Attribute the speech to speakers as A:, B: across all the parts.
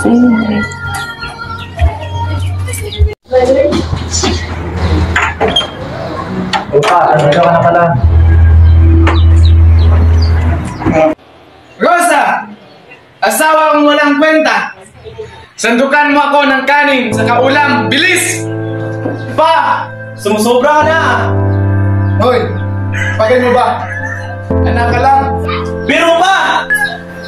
A: Opa, ano ka na pala?
B: Rosa! Asawa mo walang kwenta! Sandukan mo ako ng kanin sa kaulam! Bilis!
A: Pa! Sumusobra ka na!
B: Hoy! Pagay mo ba? Anak ka lang!
A: Biro pa!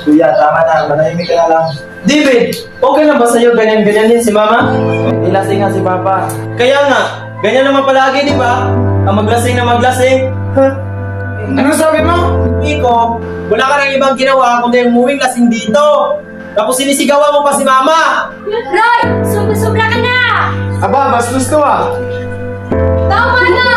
A: Kuya, tama na. Manahimik ka na lang. David, okay lang ba sa'yo ganyan-ganyan din si Mama? Nilasing nga si Papa. Kaya nga, ganyan naman palagi, di ba? Ang maglasing na maglasing. Huh?
B: Ano sabi mo?
A: Iko, wala ka nang ibang ginawa kundi umuwing lasing dito. Tapos sinisigawan mo pa si Mama.
C: Roy! Sobra-sobra ka na!
B: Aba, bastos to ah!
C: Tama na!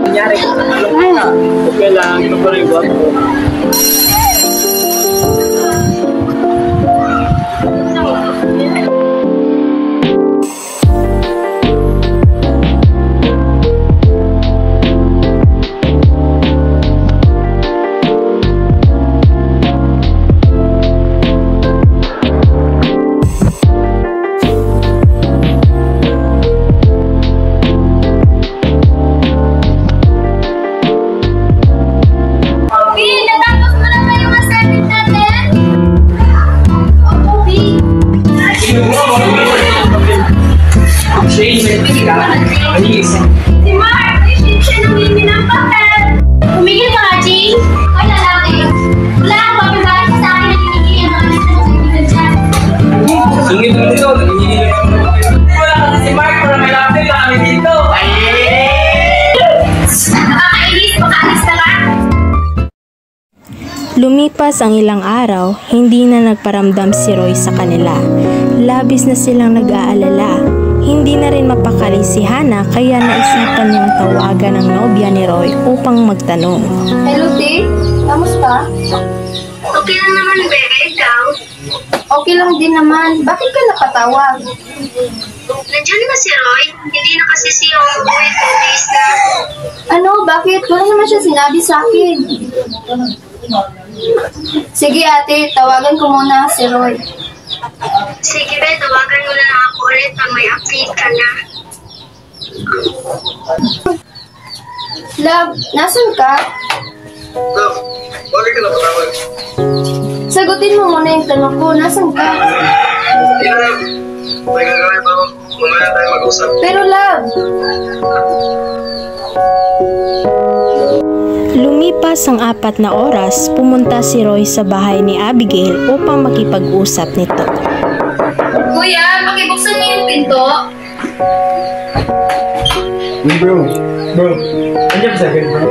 A: Nangyari ko. Okay lang, ito pa rin ba?
C: Si Mark! Siya nangingi ng papel! Humigil ka nga, Jane! Ay, lalaki! Wala akong papel sa akin na hinigil yung mga nagsasabitan dyan.
A: Sungit mo dito, nangingi ng papel. Wala kasi si Mark, para may lapit na kami dito.
C: Nakakainis! Makaalis na ka!
D: Lumipas ang ilang araw, hindi na nagparamdam si Roy sa kanila. Labis na silang nag-aalala. Hindi na rin mapakali si Hana kaya naisipan niyang tawagan ng nobya ni Roy upang magtanong.
C: Hello, Dave. Kamusta?
E: Okay lang naman, Bebe. Ikaw?
C: Okay lang din naman. Bakit ka napatawag?
E: Nandiyan na si Roy. Hindi na kasi siya umuwi 2 days na.
C: Ano? Bakit? Wala naman siya sinabi sa akin. Sige, ate. Tawagan ko muna si Roy.
E: Sige, Be. Tawagan mo na lang ako ulit pag may update ka na.
C: Love, nasan ka?
B: Love, bakit ka napatawag?
C: Sagutin mo muna yung tanong ko. Nasan ka?
B: Hindi na lang. May gagawin pa ako. Mamaya tayo mag-usap.
C: Pero love,
D: Lumipas ang 4 na oras, pumunta si Roy sa bahay ni Abigail upang makipag-usap nito.
C: Kuya, pakibuksan niyo yung pinto.
A: Bro. Andiyan ba sa akin, bro?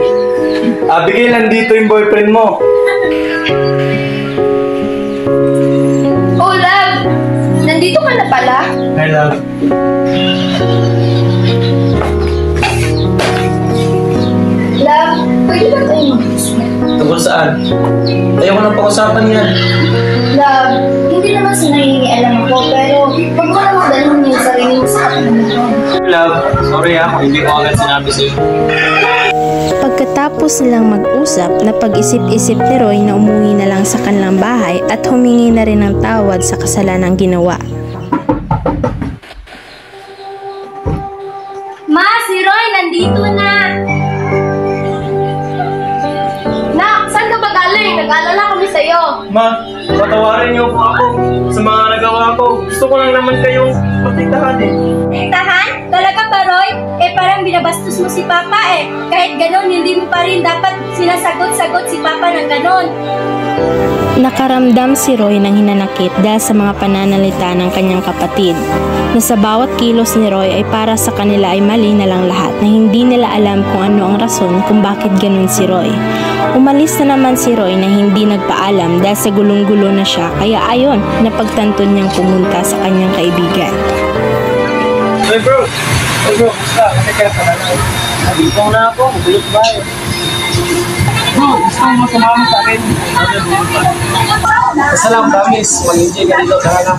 A: Abigail, nandito yung boyfriend mo.
C: Oh, love, nandito ka na pala.
A: Hi, love.
C: Love, pwede ba tayo mag-usap?
A: Tungkol saan? Ayaw ko nang pag-usapan yan.
C: Love, hindi naman sinangingialam ako, pero huwag mo namang dalhin yung sarili mo sa akin naman.
A: Love, sorry kung hindi ko agad sinabi sa'yo.
D: Pagkatapos nilang mag-usap, napag-isip-isip ni Roy na umuwi na lang sa kanilang bahay at humingi na rin ng tawad sa kasalanang ginawa.
C: Ma, si Roy, nandito na! Nak, saan ka ba galing? Nag-alala kami sa'yo.
A: Ma, patawarin niyo po ako sa mga nagawa ko. Gusto ko lang naman kayong matindahan eh.
C: Tahan? Talaga ba, Roy? Parang binabastos mo si Papa eh. Kahit ganon, hindi mo pa rin dapat sinasagot-sagot si Papa ng ganon.
D: Nakaramdam si Roy ng hinanakit dahil sa mga pananalita ng kanyang kapatid, na sa bawat kilos ni Roy ay para sa kanila ay mali na lang lahat, na hindi nila alam kung ano ang rason kung bakit ganun si Roy. Umalis na naman si Roy na hindi nagpaalam dahil sa gulong-gulo na siya, kaya ayon, napagtanto niyang pumunta sa kanyang kaibigan.
A: Hey bro, gusto kasi kaya pala na. Nandito na ako, magulot ba eh. Bro, gusto mo sumama sa akin. Basta lang, promise, mag-enjoy ka dito, tara na.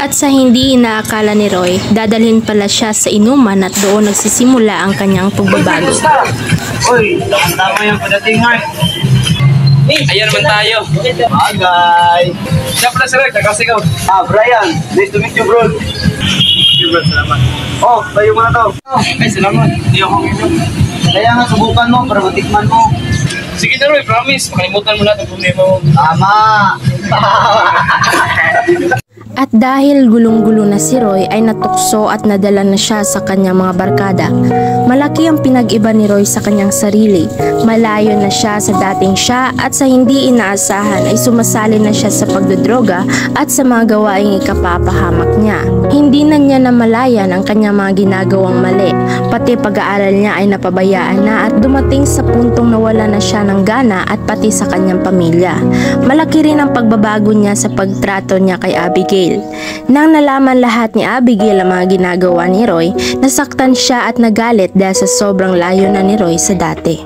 D: At sa hindi inaakala ni Roy, dadalhin pala siya sa inuman at doon nagsisimula ang kanyang pagbabago.
A: Uy, tama yung padating nga.
B: Ayan naman tayo.
A: Bagay.
B: Siya pala si Roy, kakasigaw.
A: Brian. Nice to meet you, bro.
B: Sige bro, salamat.
A: Oh, tayo muna to.
B: Ay, salamat. Hindi ako ngayon.
A: Kaya nga, subukan mo para matikman mo.
B: Sige na Roy, promise. Makalimutan mo lahat ang problema mo.
A: Tama.
D: At dahil gulong-gulo na si Roy ay natukso at nadala na siya sa kanyang mga barkada. Malaki ang pinag-iba ni Roy sa kanyang sarili. Malayo na siya sa dating siya at sa hindi inaasahan ay sumasali na siya sa pagdodroga at sa mga gawaing ikapapahamak niya. Hindi na niya namalayan ang kanyang mga ginagawang mali. Pati pag-aaral niya ay napabayaan na at dumating sa puntong nawala na siya ng gana at pati sa kanyang pamilya. Malaki rin ang pagbabago niya sa pagtrato niya kay Abigail. Nang nalaman lahat ni Abigail ang mga ginagawa ni Roy, nasaktan siya at nagalit dahil sa sobrang layo na ni Roy sa dati.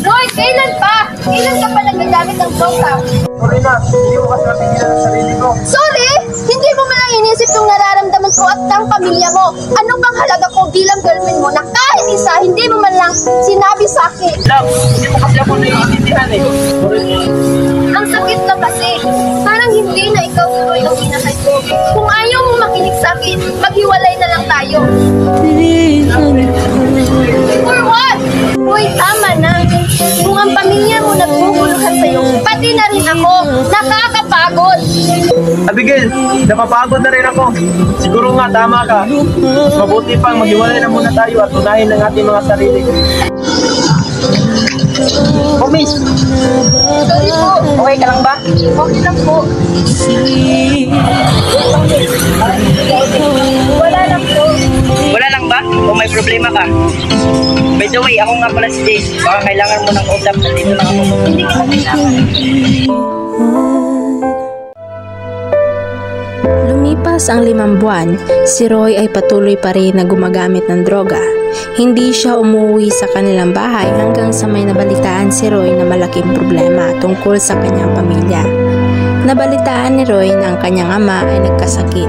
C: Roy, kailan pa? Kailan ka pa nagagamit ng program?
A: Sorry na, hindi ko kasi napigilan ang sarili ko.
C: Sorry? Hindi mo man lang inisip yung nararamdaman ko at ng pamilya mo. Ano bang halaga ko bilang girlfriend mo na kahit isa, hindi mo man lang sinabi sa akin?
A: Love, hindi mo kasi ako naiintindihan eh.
C: Ang sakit na kasi. Parang hindi na ikaw Roy ang pinakay ko. Kung ayaw mo makinig sa akin, maghiwalay na lang tayo. For what? Roy, tama na. Kung ang pamilya mo nagmumuluhan sa'yo, pati na rin ako. Nakakapagod.
A: Abigail, napapagod na rin ako. Siguro nga, tama ka. Mabuti pang maghiwalay na muna tayo at unahin ng ating mga sarili. Oh, miss.
C: Sorry po.
A: Okay ka lang ba?
C: Okay lang po. Wala lang po.
F: Wala lang ba? O may problema ka? By the way, ako nga pala si Jay. Baka kailangan mo ng usap na dito lang ako.
C: Hindi kita kailangan.
D: Lumipas ang 5 buwan, si Roy ay patuloy pa rin na gumagamit ng droga. Hindi siya umuwi sa kanilang bahay hanggang sa may nabalitaan si Roy na malaking problema tungkol sa kanyang pamilya. Nabalitaan ni Roy na ang kanyang ama ay nagkasakit.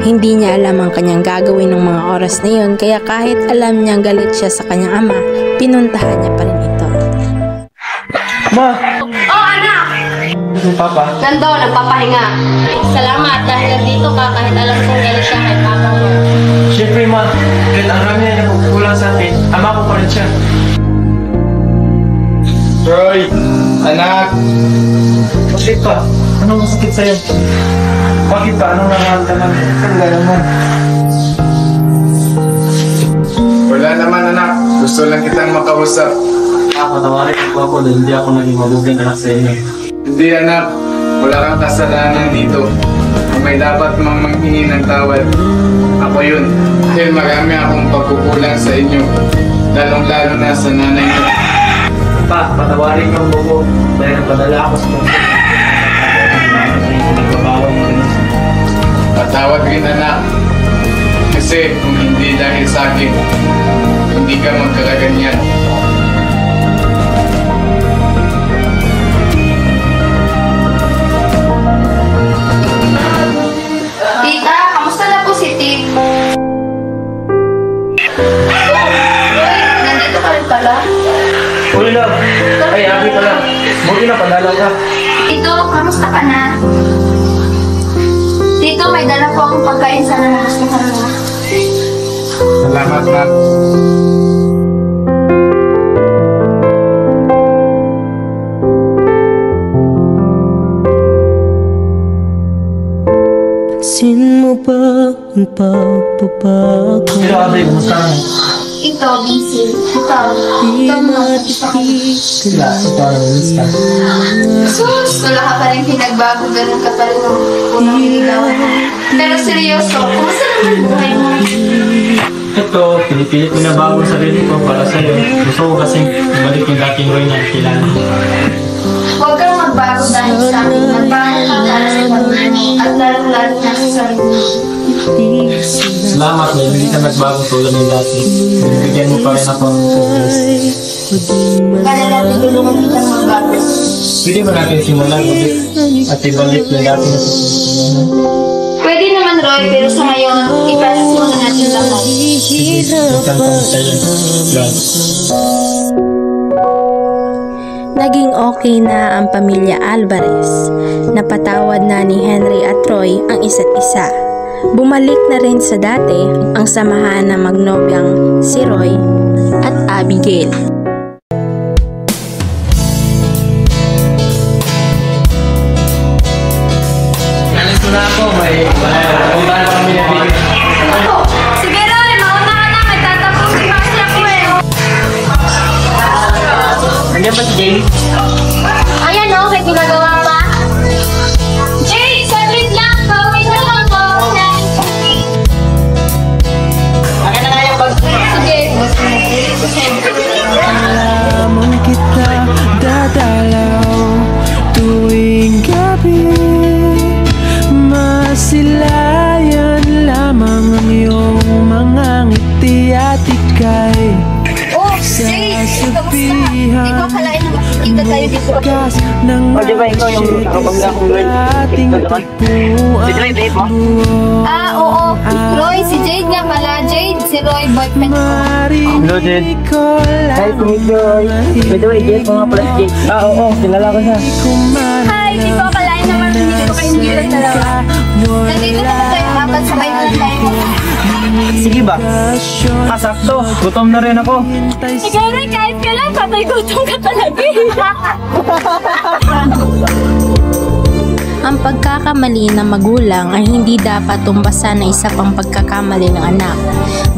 D: Hindi niya alam ang kanyang gagawin ng mga oras na yun, kaya kahit alam niyang galit siya sa kanyang ama, pinuntahan niya pa rin ito.
A: Ma!
C: Oh, anak!
A: Yung papa?
C: Nandun, nagpapahinga. Salamat dahil nandito ka kahit alam kong galit siya kay papa mo.
A: Siyempre ma, kahit ang rami na nagkukulang sa atin, ama ko pa rin siya.
B: Roy, anak.
A: Bakit pa? Anong masakit sa'yo? Bakit pa? Anong nararamdaman mo? Ang gano'n mo.
B: Wala naman anak. Gusto lang kitang makausap.
A: Patawarin ko ako dahil hindi ako naging mabuting anak sa inyo.
B: Hindi anak. Wala kang kasalanan dito. Kung may dapat mang manghingi ng tawad, ako yun. Dahil marami akong pagkukulang sa inyo. Lalong-lalo na sa nanay mo.
A: Pa, patawarin niyo ako po dahil napadala ako sa mga.
B: Patawad rin anak. Kasi kung hindi dahil sa akin, hindi ka magkakaganyan.
C: Tita, kamusta na po si Tik? Roy, nandito ka rin pala.
A: Uy, love. Ay, happy pala. Buti na padala ka.
C: Tito, kamusta ka na? Tito, may dala po akong pagkain sana na gusto ka na.
B: Salamat na.
G: Pansin mo ba ang pagbabago?
A: Pero ate, kumusta ka?
C: Ito, busy. Ito mga
A: Sila, ito, kumusta?
C: Sus, wala ka pa rin pinagbago. Ganun ka pa rin ang unang hinilawan mo. Pero seryoso, kumusta naman buhay mo?
A: Ito, pinipilit ko na bago ang sarili ko para sa'yo. Gusto ko kasing balik yung dating Roy na kilala.
C: Huwag kang magbago dahil sa akin. Magbago ka para sa pamilya at lalong-lalo na sa sarili mo.
A: Salamat na hindi ka nagbago tulad ng dati. Bibigyan mo pa rin ako ng progress.
C: Kaya natin tulungan kita magbago.
A: Pwede ba natin simulan ulit at ibalik yung dati na sa.
C: Pwede naman Roy, pero sa ngayon, ipalas muna natin lahat.
D: Naging okay na ang pamilya Alvarez. Napatawad na ni Henry at Roy ang isa't isa. Bumalik na rin sa dati ang samahan ng magnobyang si Roy at Abigail.
A: Alis ko na ako, may puntahan pa kami na bigyan.
C: Sige Roy, mauna ka na. May tatapusin pa kasi ako eh.
A: Nandiyan ba si Jay?
C: Ayan o, may ginagawa pa. Jay, saglit lang. Kawin na lang ko.
A: Akin na nga yung bag.
C: Sige.
G: Lamang kita dadalaw tuwing gabi. Masilayan lamang ang iyong mga ngiti at ika'y
C: Oh, Jay, kamusta? Hindi ko akalain na makikita tayo dito.
G: gas ng
F: O, di ba ikaw yung nakapagla akong girl?
G: ating
F: Si Joy, babe mo?
C: Ah, oo. Roy, si Jade nga pala. Jade, si Roy, boyfriend ko.
F: Hello, Jade. Nice to meet you, Roy. By the way, Jade mo nga pala si Jade. Ah, oo, kilala ko siya.
C: Hi, hindi ko akalain naman hindi ko kayo nilang dalawa. Nandito na ba tayo apat? Sabay na lang tayo.
F: Sige ba? Ah, sakto. Gutom na rin ako.
C: Ikaw Roy, kahit ka lang, patay gutom ka talaga.
D: Ang pagkakamali ng magulang ay hindi dapat tumbasan na isa pang pagkakamali ng anak.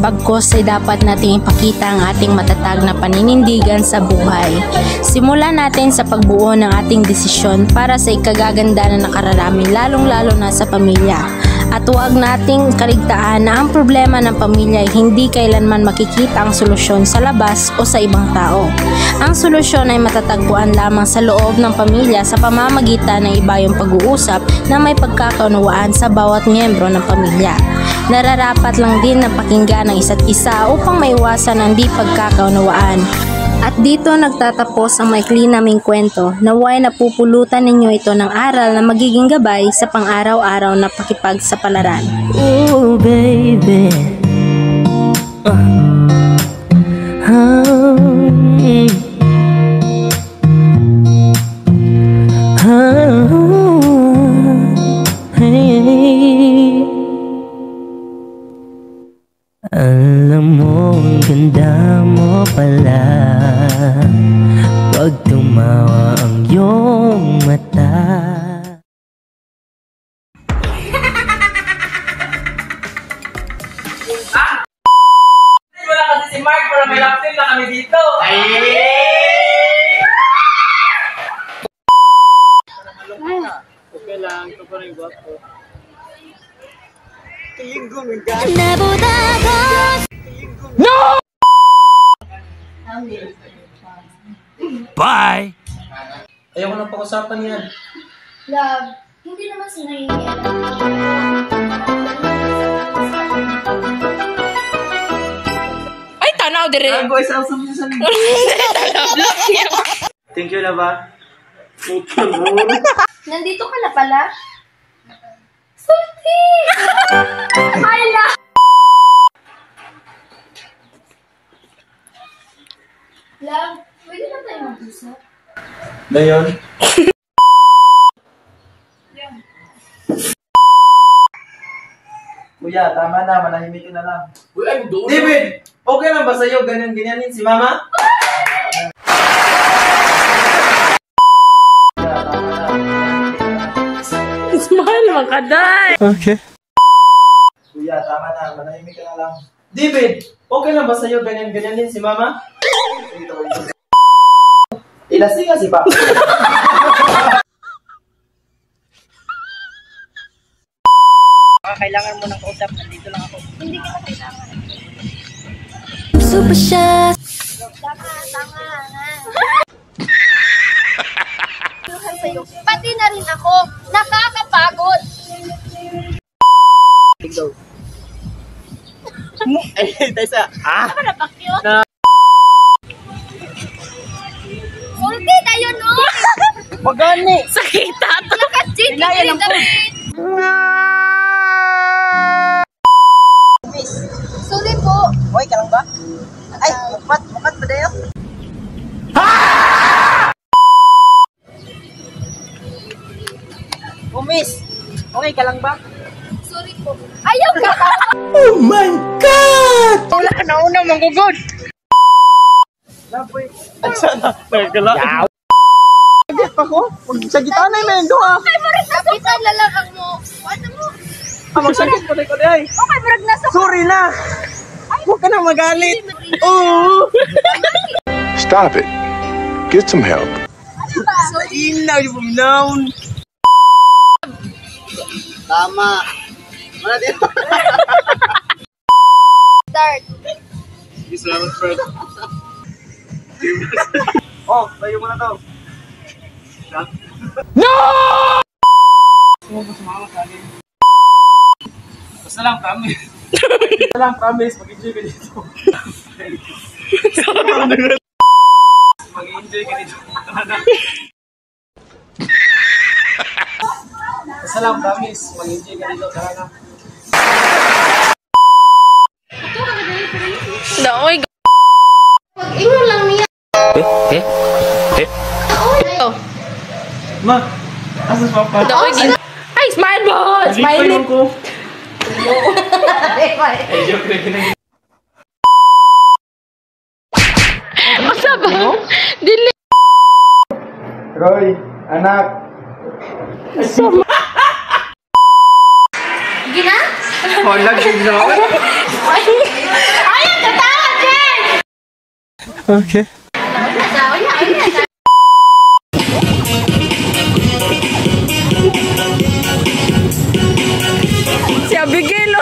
D: Bagkus ay dapat nating ipakita ang ating matatag na paninindigan sa buhay. Simulan natin sa pagbuo ng ating desisyon para sa ikagaganda na nakararami, lalong-lalo na sa pamilya. At huwag nating kaligtaan na ang problema ng pamilya ay hindi kailanman makikita ang solusyon sa labas o sa ibang tao. Ang solusyon ay matatagpuan lamang sa loob ng pamilya sa pamamagitan ng iba yung pag-uusap na may pagkakaunawaan sa bawat miyembro ng pamilya. Nararapat lang din na pakinggan ng isa't isa upang maiwasan ang di pagkakaunawaan. At dito nagtatapos ang maikli naming kwento. Naway napupulutan ninyo ito ng aral na magiging gabay sa pang-araw-araw na pakipagsapalaran.
G: Oh baby, alam mo, ang ganda mo pala. Pag tumawa ang iyong mata.
A: Wala kasi si Mark para may laptop na kami dito. Ay! Okay lang, ito pa rin guwapo. No!
G: Bye!
A: Ayaw ko nang pag-usapan yan.
C: Love, hindi naman sa nangyayari.
D: Ay, tanaw dire.
A: Ang boys, ang sabi sa libo. Thank you, Lava.
C: Nandito ka na pala? Sulti! Ay, love! Love, pwede na tayo mag-usap?
A: Dayon. Kuya, tama na. Manahimik ka na lang. David! Okay lang ba sa'yo? Ganyan-ganyanin si Mama?
D: Smile mo ka, day.
G: Okay.
A: Kuya, tama na. Manahimik ka na lang. David! Okay lang ba sa'yo? Ganyan-ganyanin si Mama? Ilasing nga si Papa.
F: Kailangan mo ng kausap. Nandito lang ako.
C: Hindi kita kailangan.
G: Super siya.
C: Tama na. Sa'yo. Pati na rin ako. Nakakapagod.
A: Ay, Tessa. Ah!
C: Ano ba cute? Sulti tayo no?
F: Pagani!
D: Sakita to.
C: Nakachit.
F: Inaya lang po.
C: David.
F: Hoy, ka lang ba? Ay, mukat ba dayo? Oh, miss. Okay ka lang ba?
C: Sorry po. Ayaw ka!
A: Oh my God!
F: Wala ka na una, manggugod.
A: Sana, nagkala.
F: Ako? Sa gitana yung mendo ah.
C: Okay, murag nasa kapitan lalakang mo. Ano mo?
F: Magsakit ko na ko day.
C: Okay, murag nasa
F: Sorry na. Huwag ka na magalit. Oo.
H: Stop it. Get some help.
F: Inaw yung buminaw. Tama. Mana din.
C: start.
B: Salamat, Fred.
F: Oh, tayo mo na to.
B: Basta lang kami.
A: Basta lang, promise, mag-enjoy ka dito.
B: Mag-enjoy ka dito.
A: Basta lang, promise, mag-enjoy ka dito. Tara na.
D: Daoy.
C: Mag-ingon lang niya.
A: Ma, asa si Papa?
D: Daoy. Ay, smile mo! Smile mo!
A: ko. Ay, joke na ginagawa.
D: Asa ba? Dili.
B: Roy, anak.
C: Gina?
B: Wala, ginawa.
C: Ayaw, tatawa, Jen!
A: Okay.
C: Ayaw.
D: Si Abigail.